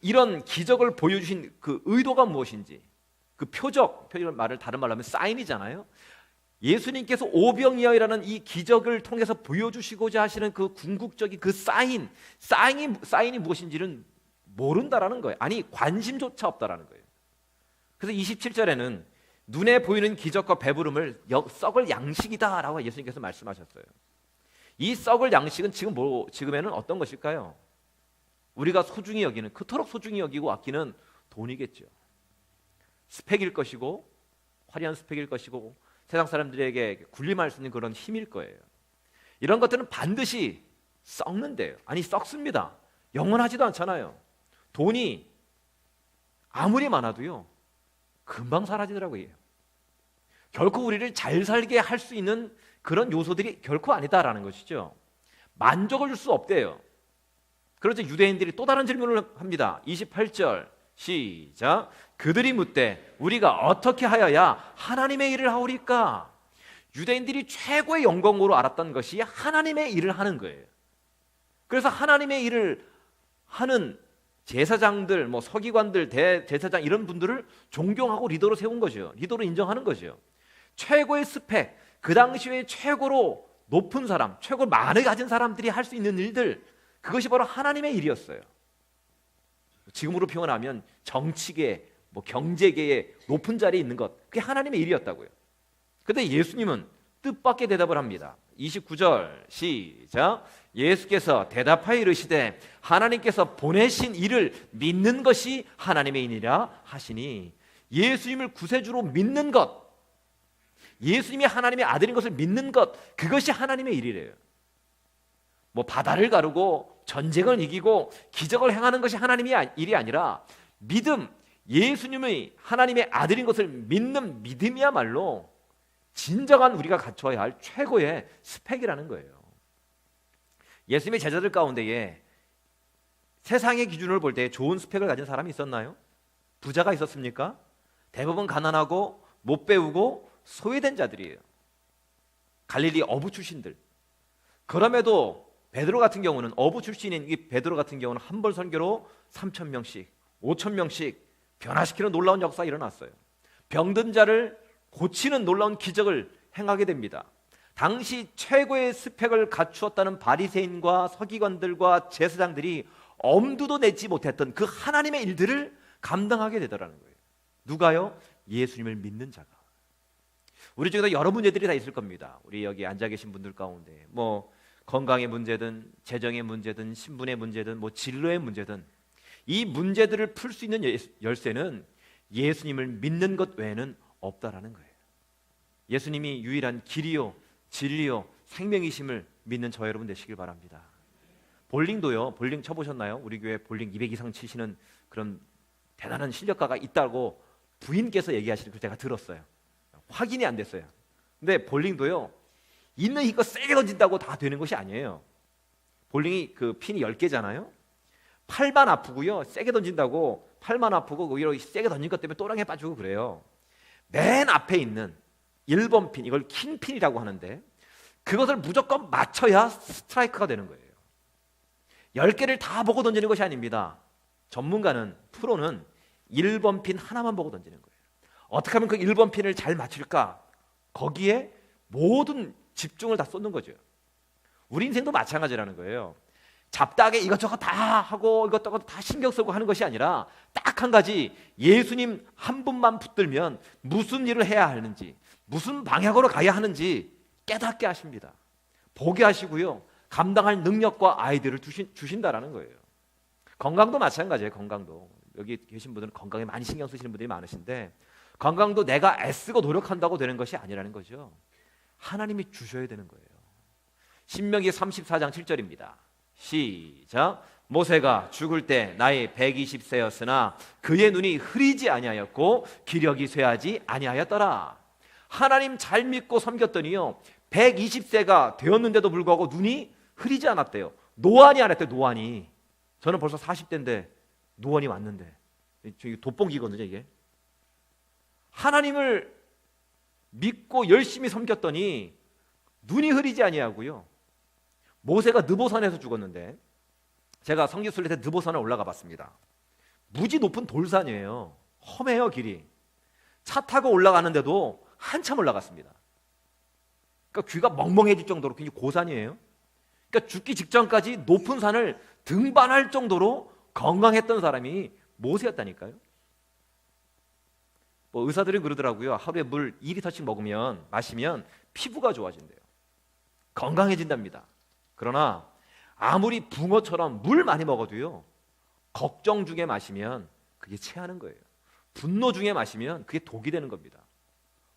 이런 기적을 보여주신 그 의도가 무엇인지, 그 표적을 말을 다른 말로 하면 사인이잖아요. 예수님께서 오병이어라는 이 기적을 통해서 보여주시고자 하시는 그 궁극적인 그 사인이 무엇인지는 모른다라는 거예요. 아니, 관심조차 없다라는 거예요. 그래서 27절에는 눈에 보이는 기적과 배부름을 썩을 양식이다라고 예수님께서 말씀하셨어요. 이 썩을 양식은 지금에는 어떤 것일까요? 우리가 소중히 여기는, 그토록 소중히 여기고 아끼는 돈이겠죠. 스펙일 것이고, 화려한 스펙일 것이고, 세상 사람들에게 군림할 수 있는 그런 힘일 거예요. 이런 것들은 반드시 썩는데요. 아니, 썩습니다. 영원하지도 않잖아요. 돈이 아무리 많아도요 금방 사라지더라고요. 결코 우리를 잘 살게 할 수 있는 그런 요소들이 결코 아니다라는 것이죠. 만족을 줄 수 없대요. 그래서 유대인들이 또 다른 질문을 합니다. 28절 시작. 그들이 묻되 우리가 어떻게 하여야 하나님의 일을 하오리까? 유대인들이 최고의 영광으로 알았던 것이 하나님의 일을 하는 거예요. 그래서 하나님의 일을 하는 제사장들, 뭐 서기관들, 대제사장 이런 분들을 존경하고 리더로 세운 거죠. 리더로 인정하는 거죠. 최고의 스펙, 그 당시에 최고로 높은 사람, 최고 많이 가진 사람들이 할 수 있는 일들, 그것이 바로 하나님의 일이었어요. 지금으로 표현하면 정치계, 뭐 경제계의 높은 자리에 있는 것, 그게 하나님의 일이었다고요. 그런데 예수님은 뜻밖의 대답을 합니다. 29절 시작. 예수께서 대답하여 이르시되 하나님께서 보내신 이를 믿는 것이 하나님의 일이라 하시니, 예수님을 구세주로 믿는 것, 예수님이 하나님의 아들인 것을 믿는 것, 그것이 하나님의 일이래요. 뭐 바다를 가르고 전쟁을 이기고 기적을 행하는 것이 하나님의 일이 아니라 믿음, 예수님의 하나님의 아들인 것을 믿는 믿음이야말로 진정한 우리가 갖춰야 할 최고의 스펙이라는 거예요. 예수님의 제자들 가운데에 세상의 기준을 볼 때 좋은 스펙을 가진 사람이 있었나요? 부자가 있었습니까? 대부분 가난하고 못 배우고 소외된 자들이에요. 갈릴리 어부 출신들. 그럼에도 베드로 같은 경우는, 어부 출신인 이 베드로 같은 경우는 한 벌 선교로 3,000명씩 5,000명씩 변화시키는 놀라운 역사가 일어났어요. 병든 자를 고치는 놀라운 기적을 행하게 됩니다. 당시 최고의 스펙을 갖추었다는 바리새인과 서기관들과 제사장들이 엄두도 내지 못했던 그 하나님의 일들을 감당하게 되더라는 거예요. 누가요? 예수님을 믿는 자가. 우리 중에도 여러 문제들이 다 있을 겁니다. 우리 여기 앉아 계신 분들 가운데 뭐 건강의 문제든 재정의 문제든 신분의 문제든 뭐 진로의 문제든, 이 문제들을 풀 수 있는 열쇠는 예수님을 믿는 것 외에는 없다라는 거예요. 예수님이 유일한 길이요 진리요 생명이심을 믿는 저 여러분 되시길 바랍니다. 볼링도요, 볼링 쳐보셨나요? 우리 교회 볼링 200 이상 치시는 그런 대단한 실력가가 있다고 부인께서 얘기하시는 걸 제가 들었어요. 확인이 안 됐어요. 근데 볼링도요, 있는 힘껏 세게 던진다고 다 되는 것이 아니에요. 볼링이 그 핀이 10개잖아요. 팔만 아프고요, 세게 던진다고 팔만 아프고 오히려 세게 던진 것 때문에 또랑에 빠지고 그래요. 맨 앞에 있는 1번 핀, 이걸 킹핀이라고 하는데 그것을 무조건 맞춰야 스트라이크가 되는 거예요. 10개를 다 보고 던지는 것이 아닙니다. 전문가는, 프로는 1번 핀 하나만 보고 던지는 거예요. 어떻게 하면 그 1번 핀을 잘 맞출까? 거기에 모든 집중을 다 쏟는 거죠. 우리 인생도 마찬가지라는 거예요. 잡다하게 이것저것 다 하고 이것저것 다 신경 쓰고 하는 것이 아니라 딱 한 가지, 예수님 한 분만 붙들면 무슨 일을 해야 하는지, 무슨 방향으로 가야 하는지 깨닫게 하십니다. 보게 하시고요, 감당할 능력과 아이디어를 주신다라는 거예요. 건강도 마찬가지예요. 건강도 여기 계신 분들은 건강에 많이 신경 쓰시는 분들이 많으신데, 건강도 내가 애쓰고 노력한다고 되는 것이 아니라는 거죠. 하나님이 주셔야 되는 거예요. 신명기 34장 7절입니다. 시작. 모세가 죽을 때 나이 120세였으나 그의 눈이 흐리지 아니하였고 기력이 쇠하지 아니하였더라. 하나님 잘 믿고 섬겼더니요, 120세가 되었는데도 불구하고 눈이 흐리지 않았대요. 노안이 안 했대요. 노안이. 저는 벌써 40대인데 노안이 왔는데, 돋보기거든요 이게. 하나님을 믿고 열심히 섬겼더니 눈이 흐리지 아니하고요. 모세가 느보산에서 죽었는데, 제가 성지순례 때 느보산에 올라가 봤습니다. 무지 높은 돌산이에요. 험해요 길이. 차 타고 올라가는데도 한참 올라갔습니다. 그러니까 귀가 멍멍해질 정도로 굉장히 고산이에요. 그러니까 죽기 직전까지 높은 산을 등반할 정도로 건강했던 사람이 모세였다니까요. 뭐 의사들이 그러더라고요. 하루에 물 2리터씩 마시면 피부가 좋아진대요. 건강해진답니다. 그러나 아무리 붕어처럼 물 많이 먹어도요, 걱정 중에 마시면 그게 체하는 거예요. 분노 중에 마시면 그게 독이 되는 겁니다.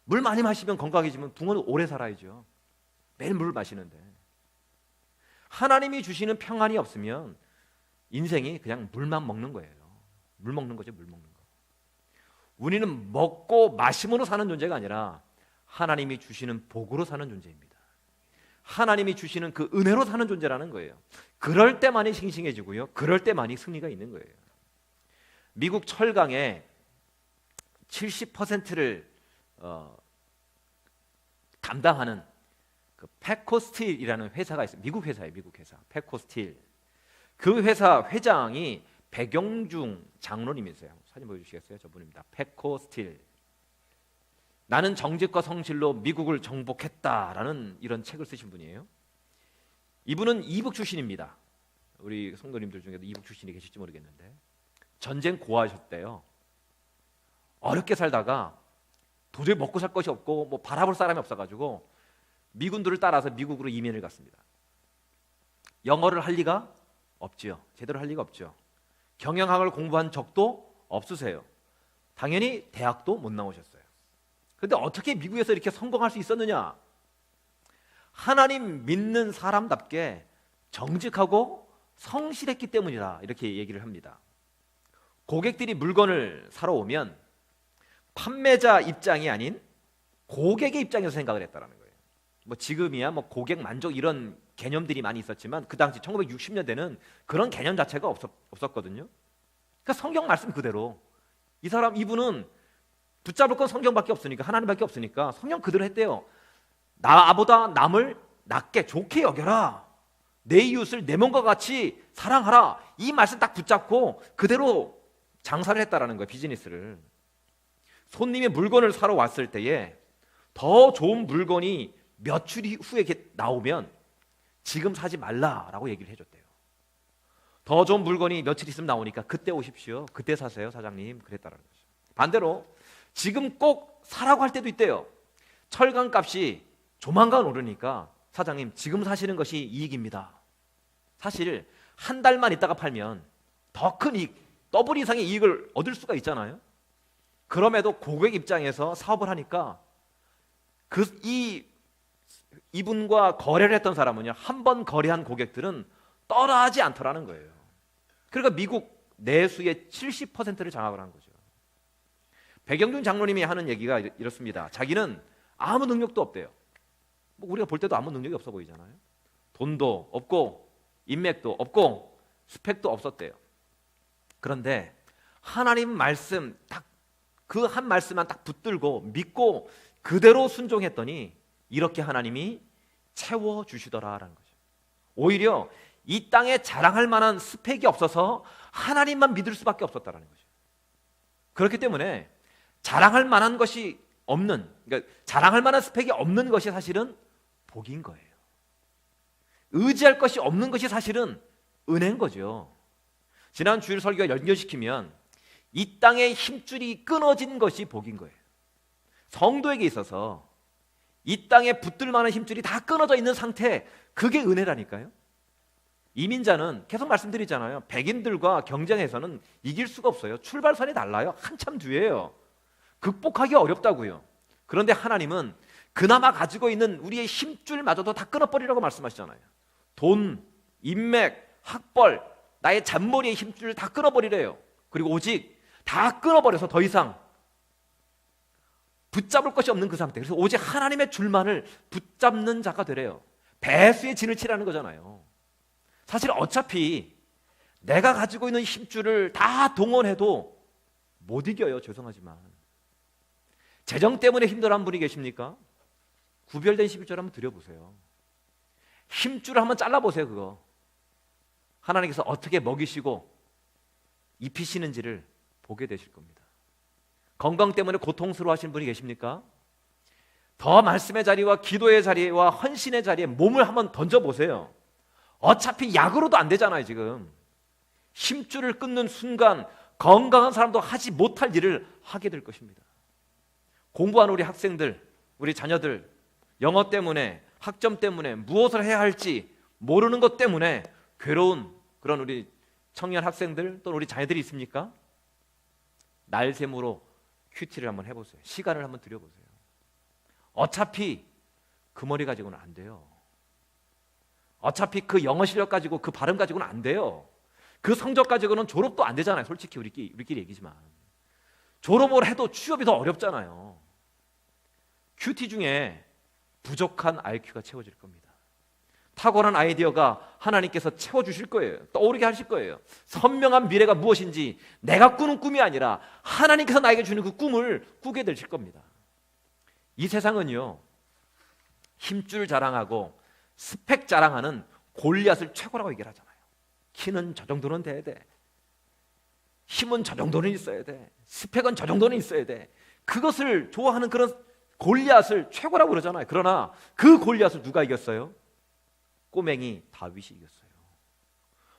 물 많이 마시면 건강해지면 붕어는 오래 살아야죠. 매일 물을 마시는데. 하나님이 주시는 평안이 없으면 인생이 그냥 물만 먹는 거예요. 물 먹는 거죠. 물 먹는 거. 우리는 먹고 마심으로 사는 존재가 아니라 하나님이 주시는 복으로 사는 존재입니다. 하나님이 주시는 그 은혜로 사는 존재라는 거예요. 그럴 때만이 싱싱해지고요, 그럴 때만이 승리가 있는 거예요. 미국 철강의 70%를 담당하는 그 패코스틸이라는 회사가 있어요. 미국 회사예요. 미국 회사 패코스틸. 그 회사 회장이 백영중 장로님이세요. 사진 보여주시겠어요? 저분입니다. 패코스틸. 나는 정직과 성실로 미국을 정복했다라는 이런 책을 쓰신 분이에요. 이분은 이북 출신입니다. 우리 성도님들 중에도 이북 출신이 계실지 모르겠는데, 전쟁 고아하셨대요. 어렵게 살다가 도저히 먹고 살 것이 없고 뭐 바라볼 사람이 없어가지고 미군들을 따라서 미국으로 이민을 갔습니다. 영어를 할 리가 없지요. 제대로 할 리가 없죠. 경영학을 공부한 적도 없으세요. 당연히 대학도 못 나오셨어요. 그런데 어떻게 미국에서 이렇게 성공할 수 있었느냐? 하나님 믿는 사람답게 정직하고 성실했기 때문이다, 이렇게 얘기를 합니다. 고객들이 물건을 사러 오면 판매자 입장이 아닌 고객의 입장에서 생각을 했다라는 거예요. 뭐 지금이야 뭐 고객 만족 이런 개념들이 많이 있었지만 그 당시 1960년대는 그런 개념 자체가 없었거든요. 그러니까 성경 말씀 그대로 이분은 붙잡을 건 성경밖에 없으니까, 하나님밖에 없으니까 성경 그대로 했대요. 나보다 남을 낮게 좋게 여겨라. 내 이웃을 내 몸과 같이 사랑하라. 이 말씀 딱 붙잡고 그대로 장사를 했다라는 거예요. 비즈니스를. 손님이 물건을 사러 왔을 때에 더 좋은 물건이 며칠 후에 이렇게 나오면 지금 사지 말라라고 얘기를 해줬대요. 더 좋은 물건이 며칠 있으면 나오니까 그때 오십시오. 그때 사세요, 사장님. 그랬다라는 거죠. 반대로 지금 꼭 사라고 할 때도 있대요. 철강 값이 조만간 오르니까 사장님 지금 사시는 것이 이익입니다. 사실 한 달만 있다가 팔면 더 큰 이익, 더블 이상의 이익을 얻을 수가 있잖아요. 그럼에도 고객 입장에서 사업을 하니까 이분과 거래를 했던 사람은요, 한 번 거래한 고객들은 떠나지 않더라는 거예요. 그러니까 미국 내수의 70%를 장악을 한 거죠. 백영준 장로님이 하는 얘기가 이렇습니다. 자기는 아무 능력도 없대요. 뭐 우리가 볼 때도 아무 능력이 없어 보이잖아요. 돈도 없고 인맥도 없고 스펙도 없었대요. 그런데 하나님 말씀 딱 그 한 말씀만 딱 붙들고 믿고 그대로 순종했더니 이렇게 하나님이 채워주시더라라는 거죠. 오히려 이 땅에 자랑할 만한 스펙이 없어서 하나님만 믿을 수밖에 없었다라는 거죠. 그렇기 때문에 자랑할 만한 것이 없는, 그러니까 자랑할 만한 스펙이 없는 것이 사실은 복인 거예요. 의지할 것이 없는 것이 사실은 은혜인 거죠. 지난 주일 설교와 연결시키면 이 땅의 힘줄이 끊어진 것이 복인 거예요. 성도에게 있어서 이 땅에 붙들 만한 힘줄이 다 끊어져 있는 상태, 그게 은혜라니까요. 이민자는 계속 말씀드리잖아요. 백인들과 경쟁해서는 이길 수가 없어요. 출발선이 달라요. 한참 뒤에요. 극복하기 어렵다고요. 그런데 하나님은 그나마 가지고 있는 우리의 힘줄마저도 다 끊어버리라고 말씀하시잖아요. 돈, 인맥, 학벌, 나의 잔머리의 힘줄을 다 끊어버리래요. 그리고 오직 다 끊어버려서 더 이상 붙잡을 것이 없는 그 상태. 그래서 오직 하나님의 줄만을 붙잡는 자가 되래요. 배수의 진을 치라는 거잖아요. 사실 어차피 내가 가지고 있는 힘줄을 다 동원해도 못 이겨요. 죄송하지만. 재정 때문에 힘들어하는 분이 계십니까? 구별된 11절 한번 드려보세요. 힘줄을 한번 잘라보세요. 그거 하나님께서 어떻게 먹이시고 입히시는지를 보게 되실 겁니다. 건강 때문에 고통스러워하시는 분이 계십니까? 더 말씀의 자리와 기도의 자리와 헌신의 자리에 몸을 한번 던져보세요. 어차피 약으로도 안 되잖아요. 지금 힘줄을 끊는 순간 건강한 사람도 하지 못할 일을 하게 될 것입니다. 공부하는 우리 학생들, 우리 자녀들 영어 때문에, 학점 때문에 무엇을 해야 할지 모르는 것 때문에 괴로운 그런 우리 청년 학생들 또는 우리 자녀들이 있습니까? 날샘으로 큐티를 한번 해보세요. 시간을 한번 들여보세요. 어차피 그 머리 가지고는 안 돼요. 어차피 그 영어 실력 가지고 그 발음 가지고는 안 돼요. 그 성적 가지고는 졸업도 안 되잖아요. 솔직히 우리끼리 얘기지만 졸업을 해도 취업이 더 어렵잖아요. 큐티 중에 부족한 IQ가 채워질 겁니다. 탁월한 아이디어가 하나님께서 채워주실 거예요. 떠오르게 하실 거예요. 선명한 미래가 무엇인지 내가 꾸는 꿈이 아니라 하나님께서 나에게 주는 그 꿈을 꾸게 되실 겁니다. 이 세상은요, 힘줄 자랑하고 스펙 자랑하는 골리앗을 최고라고 얘기를 하잖아요. 키는 저 정도는 돼야 돼. 힘은 저 정도는 있어야 돼. 스펙은 저 정도는 있어야 돼. 그것을 좋아하는 그런 골리앗을 최고라고 그러잖아요. 그러나 그 골리앗을 누가 이겼어요? 꼬맹이 다윗이 이겼어요.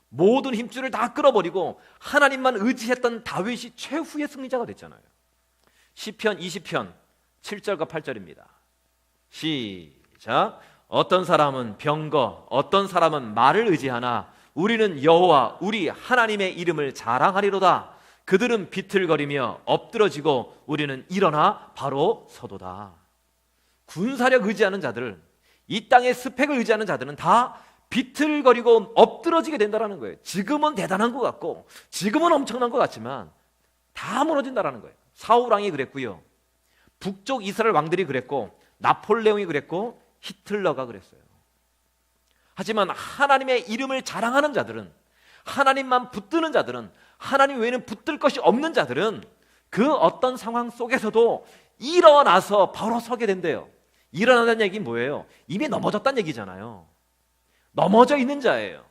모든 힘줄을 다 끌어버리고 하나님만 의지했던 다윗이 최후의 승리자가 됐잖아요. 시편 20편 7절과 8절입니다. 시작. 어떤 사람은 병거, 어떤 사람은 말을 의지하나 우리는 여호와 우리 하나님의 이름을 자랑하리로다. 그들은 비틀거리며 엎드러지고 우리는 일어나 바로 서도다. 군사력 의지하는 자들, 이 땅의 스펙을 의지하는 자들은 다 비틀거리고 엎드러지게 된다는 거예요. 지금은 대단한 것 같고 지금은 엄청난 것 같지만 다 무너진다는 거예요. 사울 왕이 그랬고요, 북쪽 이스라엘 왕들이 그랬고, 나폴레옹이 그랬고, 히틀러가 그랬어요. 하지만 하나님의 이름을 자랑하는 자들은, 하나님만 붙드는 자들은, 하나님 외에는 붙들 것이 없는 자들은 그 어떤 상황 속에서도 일어나서 바로 서게 된대요. 일어나는 얘기는 뭐예요? 이미 넘어졌다는 얘기잖아요. 넘어져 있는 자예요.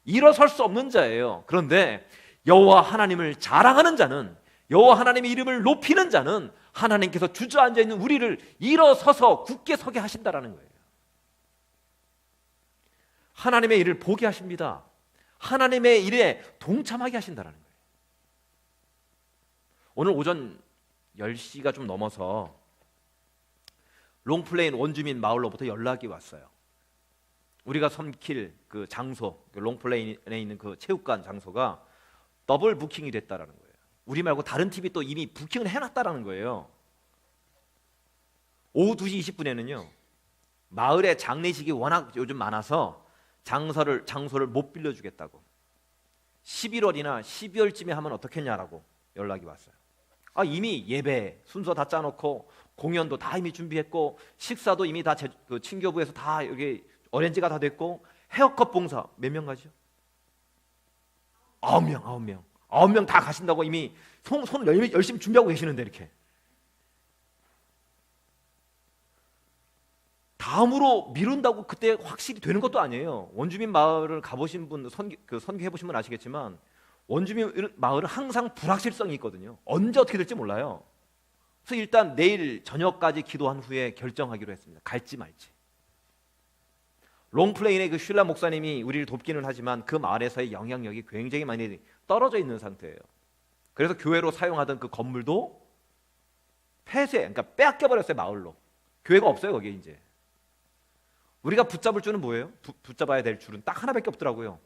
일어설 수 없는 자예요. 그런데 여호와 하나님을 자랑하는 자는, 여호와 하나님의 이름을 높이는 자는 하나님께서 주저앉아 있는 우리를 일어서서 굳게 서게 하신다라는 거예요. 하나님의 일을 보게 하십니다. 하나님의 일에 동참하게 하신다라는 거예요. 오늘 오전 10시가 좀 넘어서 롱플레인 원주민 마을로부터 연락이 왔어요. 우리가 섬길 그 장소, 롱플레인에 있는 그 체육관 장소가 더블 부킹이 됐다라는 거예요. 우리 말고 다른 팀이 또 이미 부킹을 해놨다라는 거예요. 오후 2시 20분에는요 마을에 장례식이 워낙 요즘 많아서 장소를 못 빌려주겠다고, 11월이나 12월쯤에 하면 어떻겠냐라고 연락이 왔어요. 이미 예배 순서 다 짜놓고 공연도 다 이미 준비했고 식사도 이미 다 그 친교부에서 다 여기 어렌지가 다 됐고 헤어컷 봉사 몇 명 가죠? 9명 다 가신다고 이미 손 열심히 준비하고 계시는데 이렇게 다음으로 미룬다고 그때 확실히 되는 것도 아니에요. 원주민 마을을 가보신 분 선교해 보신 분 아시겠지만 원주민 마을은 항상 불확실성이 있거든요. 언제 어떻게 될지 몰라요. 그래서 일단 내일 저녁까지 기도한 후에 결정하기로 했습니다. 갈지 말지. 롱플레인의 그 슐라 목사님이 우리를 돕기는 하지만 그 마을에서의 영향력이 굉장히 많이 떨어져 있는 상태예요. 그래서 교회로 사용하던 그 건물도 그러니까 빼앗겨 버렸어요. 마을로. 교회가 없어요 거기에 이제. 우리가 붙잡을 줄은 뭐예요? 붙잡아야 될 줄은 딱 하나밖에 없더라고요.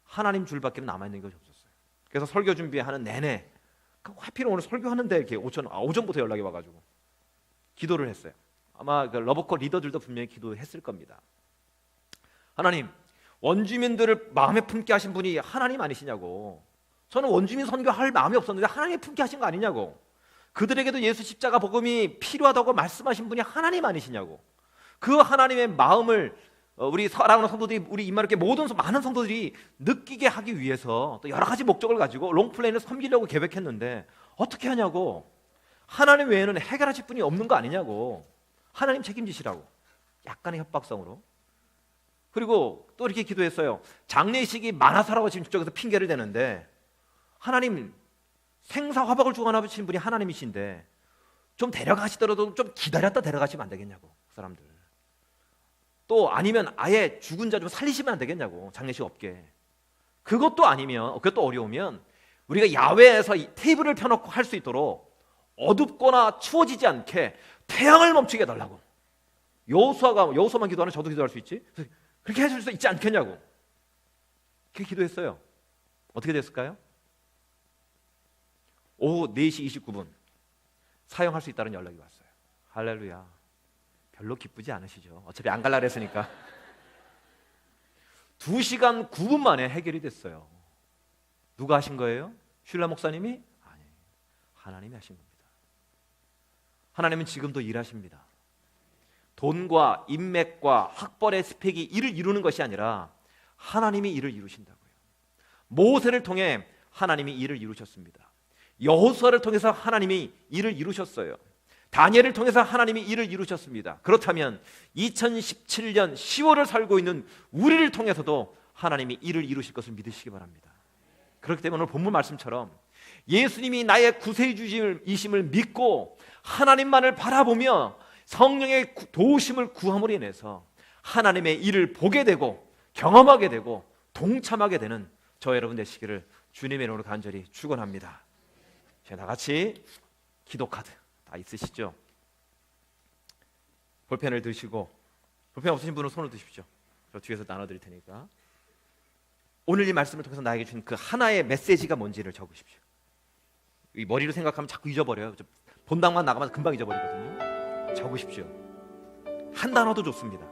하나님 줄밖에 남아있는 것이 없었어요. 그래서 설교 준비하는 내내 하필 오늘 설교하는데 이렇게 오전부터 연락이 와가지고 기도를 했어요. 아마 그 러브콜 리더들도 분명히 기도했을 겁니다. 하나님, 원주민들을 마음에 품게 하신 분이 하나님 아니시냐고. 저는 원주민 선교할 마음이 없었는데 하나님이 품게 하신 거 아니냐고. 그들에게도 예수 십자가 복음이 필요하다고 말씀하신 분이 하나님 아니시냐고. 그 하나님의 마음을 우리 사랑하는 성도들이, 우리 이마르게 모든 많은 성도들이 느끼게 하기 위해서 또 여러 가지 목적을 가지고 롱플레인을 섬기려고 계획했는데 어떻게 하냐고. 하나님 외에는 해결하실 분이 없는 거 아니냐고. 하나님 책임지시라고. 약간의 협박성으로. 그리고 또 이렇게 기도했어요. 장례식이 많아서라고 지금 저쪽에서 핑계를 대는데 하나님 생사 화복을 주관하신 분이 하나님이신데 좀 데려가시더라도 좀 기다렸다 데려가시면 안 되겠냐고. 그 사람들. 또 아니면 아예 죽은 자 좀 살리시면 안 되겠냐고. 장례식 없게. 그것도 아니면, 그것도 어려우면 우리가 야외에서 이 테이블을 펴놓고 할 수 있도록 어둡거나 추워지지 않게 태양을 멈추게 해달라고. 여호수아만 기도하는 저도 기도할 수 있지? 그렇게 해줄 수 있지 않겠냐고. 그렇게 기도했어요. 어떻게 됐을까요? 오후 4시 29분 사용할 수 있다는 연락이 왔어요. 할렐루야. 별로 기쁘지 않으시죠? 어차피 안 갈라 그랬으니까. 2시간 9분 만에 해결이 됐어요. 누가 하신 거예요? 슐라 목사님이? 아니, 하나님이 하신 겁니다. 하나님은 지금도 일하십니다. 돈과 인맥과 학벌의 스펙이 일을 이루는 것이 아니라 하나님이 일을 이루신다고요. 모세를 통해 하나님이 일을 이루셨습니다. 여호수아를 통해서 하나님이 일을 이루셨어요. 다니엘을 통해서 하나님이 일을 이루셨습니다. 그렇다면 2017년 10월을 살고 있는 우리를 통해서도 하나님이 일을 이루실 것을 믿으시기 바랍니다. 그렇기 때문에 오늘 본문 말씀처럼 예수님이 나의 구세주이심을 믿고 하나님만을 바라보며 성령의 도우심을 구함으로 인해서 하나님의 일을 보게 되고 경험하게 되고 동참하게 되는 저 여러분 되시기를 주님의 이름으로 간절히 축원합니다. 다 같이 기도 카드 다 있으시죠? 볼펜을 드시고, 볼펜 없으신 분은 손을 드십시오. 저 뒤에서 나눠드릴 테니까. 오늘 이 말씀을 통해서 나에게 주신 그 하나의 메시지가 뭔지를 적으십시오. 이 머리로 생각하면 자꾸 잊어버려요. 본당만 나가면 금방 잊어버리거든요. 적으십시오. 한 단어도 좋습니다.